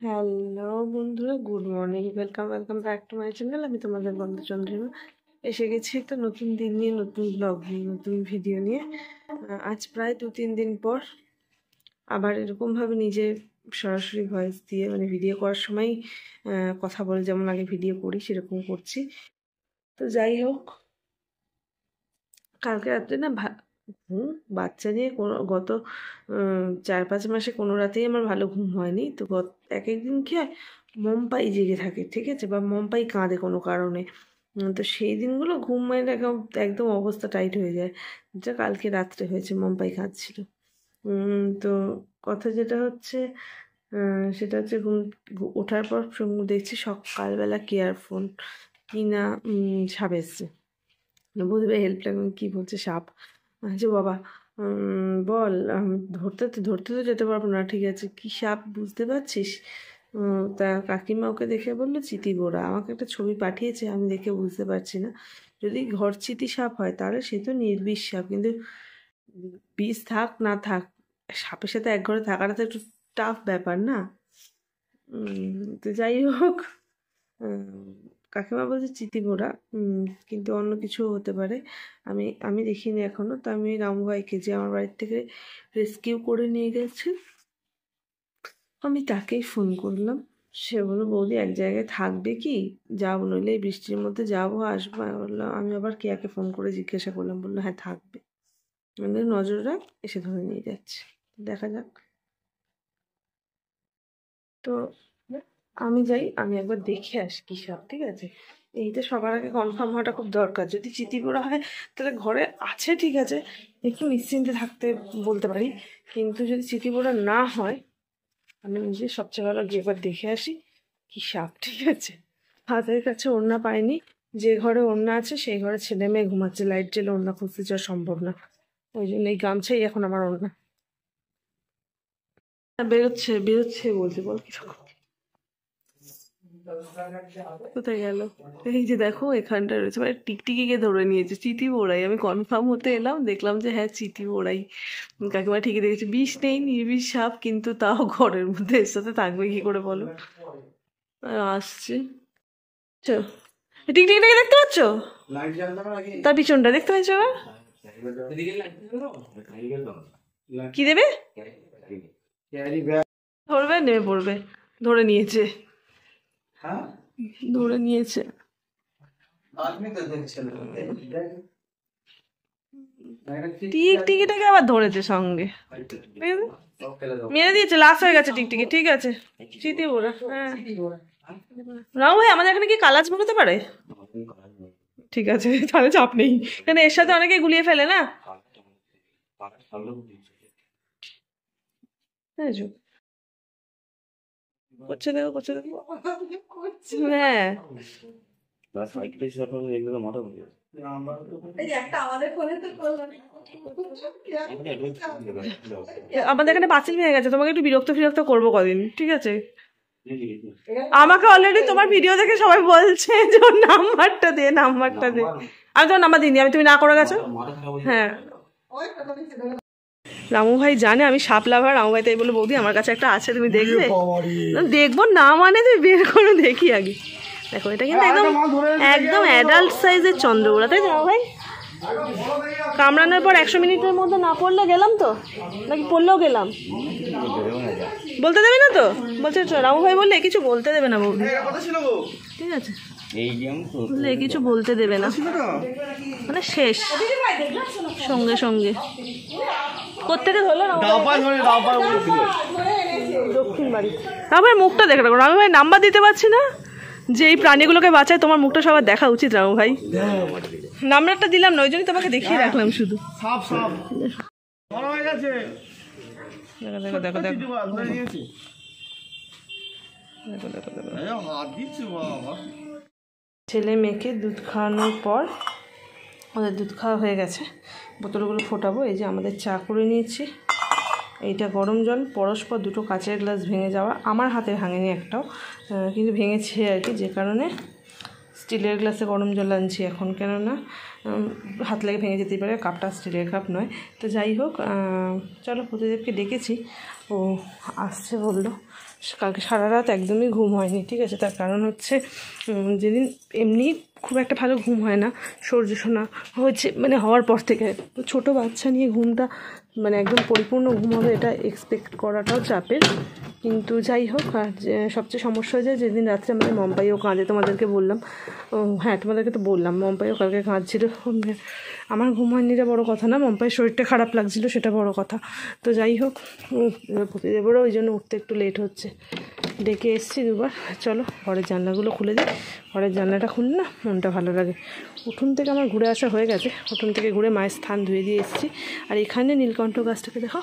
Hello বন্ধুরা, good morning, welcome back to my channel. আমি তোমাদের বন্ধু চন্দ্রিমা। এসে গেছি একটা নতুন দিন নিয়ে, নতুন ব্লগ নিয়ে, নতুন ভিডিও নিয়ে। আজ প্রায় 2-3 দিন পর আবার এরকমভাবে নিজে সরাসরি ভয়েস দিয়ে, মানে ভিডিও করার সময় কথা বলে যেমন আগে ভিডিও করি সেরকম করছি। তো যাই হোক, কালকে রাত্রে না ঘুম বাচ্চা নিয়ে গত 4-5 মাসে কোনো রাতেই আমার ভালো ঘুম হয়নি। তো এক একদিন কি হয়, মমপাই জেগে থাকে, ঠিক আছে, বা মমপাই কাঁদে কোনো কারণে। তো সেই দিনগুলো ঘুম মানে একদম একদম অবস্থা টাইট হয়ে যায়। যা কালকে রাত্রে হয়েছে, মমপাই কাঁদছিল। তো কথা যেটা হচ্ছে, সেটা হচ্ছে ওঠার পর দেখছি সকালবেলা কেয়ার ফোন কি না সাপ এসছে। বুঝবে হেল্পলাইন কি বলছে, সাপ। যে বাবা বল, ধরতে তো যেতে পারবো না, ঠিক আছে, কি সাপ বুঝতে পারছিস? তা কাকিমা ওকে দেখে বললো চিতি বোরা। আমাকে একটা ছবি পাঠিয়েছে, আমি দেখে বুঝতে পারছি না। যদি ঘরচিতি সাপ হয় তাহলে সে তো নির্বিষ সাপ, কিন্তু বিষ থাক না থাক, সাপের সাথে এক ঘরে থাকাটা তো একটু টাফ ব্যাপার না। তো যাই হোক, কাকিমা বলছে চিতিবোরা, কিন্তু অন্য কিছু হতে পারে। আমি দেখিনি এখনো। তো আমি রামু ভাইকে, যে আমার বাড়ির থেকে রেস্কিউ করে নিয়ে গেছে, আমি তাকেই ফোন করলাম। সে বললো বৌদি এক জায়গায় থাকবে কি, যাবো, নইলে এই বৃষ্টির মধ্যে যাবো আসবো। বললাম, আমি আবার কেয়াকে ফোন করে জিজ্ঞাসা করলাম, বললো হ্যাঁ থাকবে, মানে নজর রাখ, এসে ধরে নিয়ে যাচ্ছে, দেখা যাক। তো আমি যাই, আমি একবার দেখে আসি কি সব, ঠিক আছে। এইটা সবার আগে কনফার্ম হওয়াটা খুব দরকার। যদি চিতিপোড়া হয় তাহলে ঘরে আছে, ঠিক আছে, একটু নিশ্চিন্তে থাকতে বলতে পারি। কিন্তু যদি চিতিপোড়া না হয়, আমি নিজে সবচেয়ে ভালো গিয়ে একবার দেখে আসি কি সাপ, ঠিক আছে। হাতের কাছে ওড়না পাইনি, যে ঘরে ওড়না আছে সেই ঘরে ছেলে মেয়ে ঘুমাচ্ছে, লাইট জ্বেলে ওড়না খুঁজতে যাওয়া সম্ভব না। ওই জন্য এই গামছাই এখন আমার ওড়না। বেরোচ্ছে বেরোচ্ছে বলছে, বল কিরকম, কোথায় গেল? এই যে দেখো এখানটা রয়েছে, মানে টিকটিকিকে ধরে নিয়েছে, চিতি বোড়াই। আমি কনফার্ম হতে এলাম, দেখলাম যে হ্যাঁ চিতি বোড়াই। কাকিমা ঠিকই দেখেছে, বিষ নেই, নির্বিষ সাপ, কিন্তু তাও ঘরের মধ্যে এর সাথে থাকবে কি করে বলো। আসছে, টিকটিকিটাকে দেখতে পাচ্ছ, তার পিছনটা দেখতে পাচ্ছ? কি দেবে? ধরবে, নেমে পড়বে। ধরে নিয়েছে, ধরে নিয়েছে। টিকটিকিটাকে আবার ধরেছে সঙ্গে, মেরে দিয়েছে, লাস্ট হয়ে গেছে টিকটিকি, ঠিক আছে। চিতি বোরা, হ্যাঁ। রাম ভাই, আমাদের এখানে কি কালাজ বেরোতে পারে? ঠিক আছে, তাহলে চাপ নেই, কেন এর সাথে অনেকে গুলিয়ে ফেলে না। করছে দেখো, করছে দেখো, হ্যাঁ। আমাদের এখানে পাঁচিল ভেঙে গেছে, তোমাকে একটু বিরক্ত করবো কদিন, ঠিক আছে। আমাকে অলরেডি তোমার ভিডিও দেখে সবাই বলছে যে ওর নাম্বারটা দে, নাম্বারটা দে। আমি তোমার নাম্বার দিইনি, তুমি না করে গেছো। হ্যাঁ, রামু ভাই জানে আমি সাপ লাভার। রামু ভাই তাই বলে বৌদি আমার কাছে একটা আছে, তুমি দেখবে। দেখবো না মানে তুমি বের করে দেখি আগে। দেখো এটা কিন্তু একদম একদম অ্যাডাল্ট সাইজের চন্দ্রবোড়া, তাই তো রামু ভাই? কামড়ানোর পর 100 মিনিটের মধ্যে না পড়লে গেলাম তো, নাকি পড়লেও গেলাম? বলতে দেবে না তো, বলছে রামু ভাই বললে কিছু বলতে দেবে না বৌদি, ঠিক আছে, বললে কিছু বলতে দেবে না, মানে শেষ সঙ্গে সঙ্গে। কোত্থেকে ধরলো? দক্ষিণ বাড়ি। রামু ভাই মুখটা দেখে রাখো, রামু ভাই নাম্বার দিতে পারছি না, যে এই প্রাণীগুলোকে বাঁচায় তোমার মুখটা সবার দেখা উচিত রামু ভাই। নাম্বারটা দিলাম না, ওই জন্যই তোমাকে দেখিয়ে রাখলাম শুধু। দেখো দেখো দেখো দেখো, ছেলে মেয়েকে দুধ খাওয়ানোর পর, ওদের দুধ খাওয়া হয়ে গেছে, বোতলগুলো ফোটাবো। এই যে আমাদের চা করে নিয়েছি, এইটা গরম জল, পরস্পর দুটো কাচের গ্লাস ভেঙে যাওয়া, আমার হাতে ভাঙেনি একটাও, কিন্তু ভেঙেছে আর কি, যে কারণে স্টিলের গ্লাসে গরম জল আনছি এখন, কেননা হাত লেগে ভেঙে যেতেই পারে, কাপটা স্টিলের কাপ নয়। তো যাই হোক, চলো প্রতিদেবকে ডেকেছি, ও আসছে বললো, কালকে সারা রাত একদমই ঘুম হয়নি, ঠিক আছে। তার কারণ হচ্ছে যেদিন এমনি খুব একটা ভালো ঘুম হয় না, সূর্য শোনা হচ্ছে মানে হওয়ার পর থেকে, তো ছোটো বাচ্চা নিয়ে ঘুমটা মানে একদম পরিপূর্ণ ঘুম হবে এটা এক্সপেক্ট করাটাও চাপের। কিন্তু যাই হোক, আর সবচেয়ে সমস্যা হয়ে যায় যেদিন রাত্রে আমাদের মম্পাইও কাঁদে, তোমাদেরকে বললাম, হ্যাঁ তোমাদেরকে তো বললাম মম্পাইও কালকে কাঁদছিল। আমার ঘুম হয়নি এটা বড়ো কথা না, মম্পাইয়ের শরীরটা খারাপ লাগছিল সেটা বড়ো কথা। তো যাই হোক, প্রতিদেবরও ওই জন্য উঠতে একটু লেট হচ্ছে, ডেকে এসছি দুবার। চলো ঘরের জানলাগুলো খুলে দিই, ঘরের জানলাটা খুললে না মনটা ভালো লাগে। উঠোন থেকে আমার ঘুরে আসা হয়ে গেছে, উঠোন থেকে ঘুরে মায়ের স্থান ধুয়ে দিয়ে এসেছি। আর এখানে নীলকণ্ঠ গাছটাকে দেখো,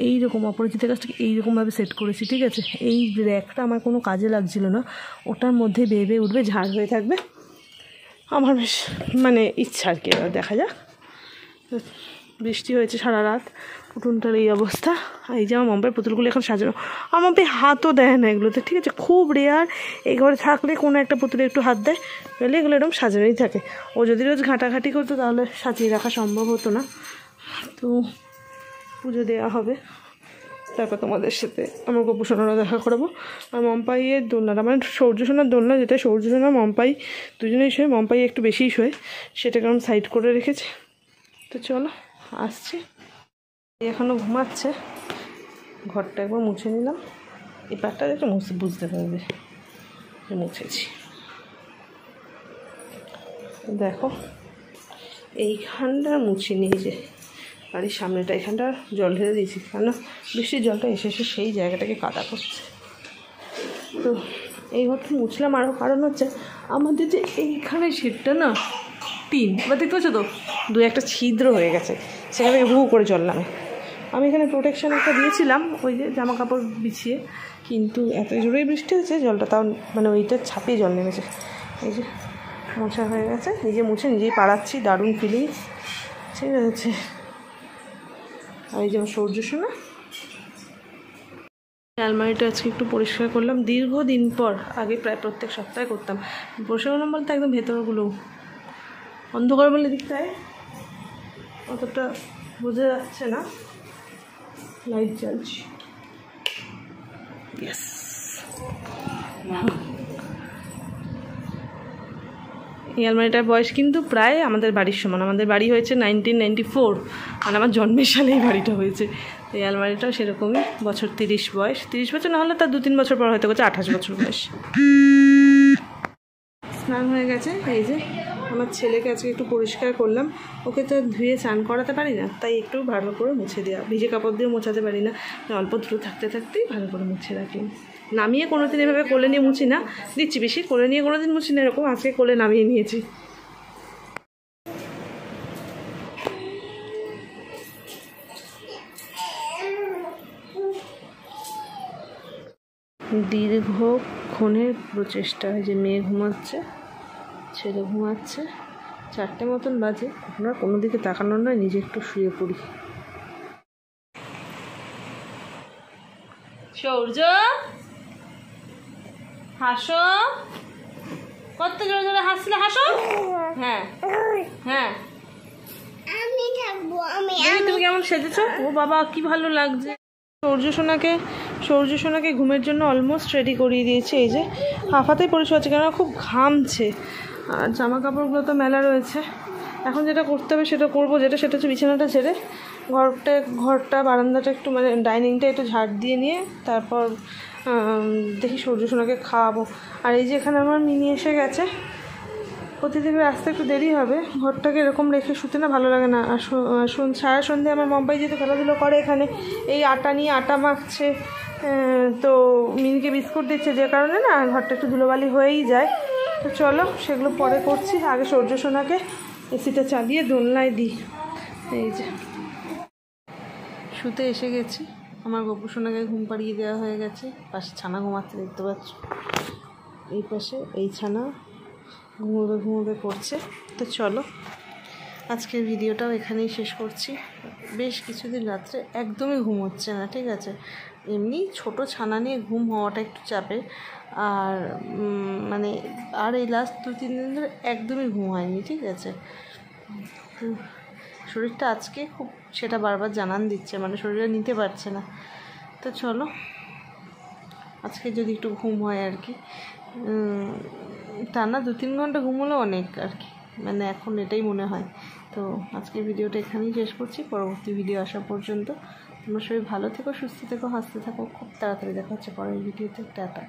এইরকম অপরাজিতা গাছটাকে এইরকমভাবে সেট করেছি, ঠিক আছে। এই র্যাকটা আমার কোনো কাজে লাগছিল না, ওটার মধ্যে বেয়ে বেয়ে উঠবে, ঝাড় হয়ে থাকবে, আমার বেশ মানে ইচ্ছা আর কি। এবার দেখা যাক। বৃষ্টি হয়েছে সারা রাত, উঠোনটার এই অবস্থা। এই যে আমার মম্পাইয়ের পুতুলগুলো এখন সাজানো, আমার মম্পাই হাতও দেয় না এগুলোতে, ঠিক আছে। খুব রেয়ার এই ঘরে থাকলে কোনো একটা পুতুলে একটু হাত দেয়, তাহলে এগুলো এরকম সাজানোই থাকে। ও যদি রোজ ঘাঁটাঘাঁটি করতো তাহলে সাজিয়ে রাখা সম্ভব হতো না। তো পুজো দেওয়া হবে, তারপর তোমাদের সাথে আমার গপু সোনারও দেখা করাবো। আর মম্পাইয়ের দোলনাটা মানে সূর্য সোনার দোলনা, যেটা সূর্য সোনা মম্পাই দুজনেই শোয়, মম্পাই একটু বেশিই শোয়, সেটাকে আমি সাইড করে রেখেছি। তো চলো আসছি, এখনও ঘুমাচ্ছে। ঘরটা একবার মুছে নিলাম, এই পাটটা একটু বুঝতে পারবে যে মুছেছি। দেখো এইখানটা মুছিনি, যে বাড়ির সামনেটা এখানটা জল ঢেলে দিয়েছি, কেন বৃষ্টির জলটা এসে এসে সেই জায়গাটাকে কাদা করছে। তো এই ঘরটা মুছলাম আরও, কারণ হচ্ছে আমাদের যে এইখানে শীতটা না টিন, এবার দেখতে পাচ্ছ তো দু একটা ছিদ্র হয়ে গেছে, সেখান থেকে ভু করে জল নামে। আমি এখানে প্রোটেকশান একটা দিয়েছিলাম ওই যে জামা কাপড় বিছিয়ে, কিন্তু এত জোরেই বৃষ্টি হয়েছে জলটা তাও মানে ওইটা ছাপিয়ে জল নেমেছে। এই যে মোছা হয়ে গেছে, নিজে মুছে নিজেই পাড়াচ্ছি, দারুণ ফিলিংস, ঠিক আছে। আর এই যে সূর্য শোনা আলমারিটা আজকে একটু পরিষ্কার করলাম, দীর্ঘদিন পর। আগে প্রায় প্রত্যেক সপ্তাহে করতাম। পরিষ্কার করলাম বলতে একদম ভেতরগুলো অন্ধকার বলে দিকটায় অতটা বোঝা যাচ্ছে না, লাইট জ্বলছে। ইয়েস, এই আলমারিটার বয়স কিন্তু প্রায় আমাদের বাড়ির সমান। আমাদের বাড়ি হয়েছে 1994, মানে আমার জন্মের সালে এই বাড়িটা হয়েছে। এই আলমারিটাও সেরকমই, বছর 30 বয়স, 30 বছর না হলে তার 2-3 বছর পর হয়তো করছে 28 বছর বয়স। স্নান হয়ে গেছে, এই যে আমার ছেলেকে আজকে একটু পরিষ্কার করলাম, ওকে তো ধুয়ে স্নান করাতে পারি না, তাই একটু ভালো করে মুছে দেওয়া, ভিজে কাপড় দিয়েও মোছাতে পারি না, অল্প ধুলো থাকতে থাকতেই ভালো করে মুছে রাখি। নামিয়ে কোনো দিন এভাবে কোলে নিয়ে মুছি না, দিচ্ছি বেশি, কোলে নিয়ে কোনো দিন মুছি না, এরকম আজকে কোলে নামিয়ে নিয়েছি। দীর্ঘক্ষণের প্রচেষ্টা, যে মেয়ে ঘুমাচ্ছে, ছেলে ঘুমাচ্ছে, 4টে মতন বাজে, আপনার কোনো দিকে তাকানোর নয়, নিজে একটু শুয়ে পড়ি। সূর্য হাসো, কত জোরে জোরে হাসলে, হাসো। হ্যাঁ হ্যাঁ, তুমি কেমন সেজেছো, ও বাবা কি ভালো লাগছে। সূর্য সোনাকে ঘুমের জন্য অলমোস্ট রেডি করিয়ে দিয়েছে। এই যে হাফাতেই পরিষ্কার হচ্ছে, কেননা খুব ঘামছে, আর জামা কাপড়গুলো তো মেলা রয়েছে। এখন যেটা করতে হবে সেটা করবো, সেটা হচ্ছে বিছানাটা ছেড়ে ঘরটা বারান্দাটা একটু মানে ডাইনিংটা একটু ঝাড় দিয়ে নিয়ে তারপর দেখি সূর্য সোনাকে খাওয়াবো। আর এই যে এখানে আমার মিনি এসে গেছে, প্রতিদিন আসতে একটু দেরি হবে, ঘরটাকে এরকম রেখে শুতে না ভালো লাগে না। আর সারা সন্ধ্যে আমার মম্পাই যেহেতু খেলাধুলো করে এখানে, এই আটা নিয়ে আটা মাখছে, তো মিনিকে বিস্কুট দিচ্ছে, যে কারণে না ঘরটা একটু ধুলোবালি হয়েই যায়। তো চলো সেগুলো পরে করছি, আগে সূর্য সোনাকে এসিটা চালিয়ে দোলনায় দিই। এই যে শুতে এসে গেছি, আমার গপু সোনাকে ঘুম পাড়িয়ে দেওয়া হয়ে গেছে, পাশে ছানা ঘুমাচ্ছে দেখতে পাচ্ছ, এই পাশে এই ছানা ঘুমোবে করছে। তো চলো আজকের ভিডিওটাও এখানেই শেষ করছি। বেশ কিছুদিন রাত্রে একদমই ঘুম হচ্ছে না, ঠিক আছে। এমনি ছোট ছানা নিয়ে ঘুম হওয়াটা একটু চাপের, আর মানে আর এই লাস্ট 2-3 দিন ধরে একদমই ঘুম হয়নি, ঠিক আছে। তো শরীরটা আজকে খুব সেটা বারবার জানান দিচ্ছে, মানে শরীরে নিতে পারছে না। তো চলো আজকে যদি একটু ঘুম হয় আর কি, টানা 2-3 ঘন্টা ঘুমোলেও অনেক আর কি, মানে এখন এটাই মনে হয়। তো আজকের ভিডিওটা এখানেই শেষ করছি, পরবর্তী ভিডিও আসা পর্যন্ত তোমরা সবাই ভালো থেকো, সুস্থ থেকো, হাসতে থাকো। খুব তাড়াতাড়ি দেখা হচ্ছে পরের ভিডিওতে। টাটা।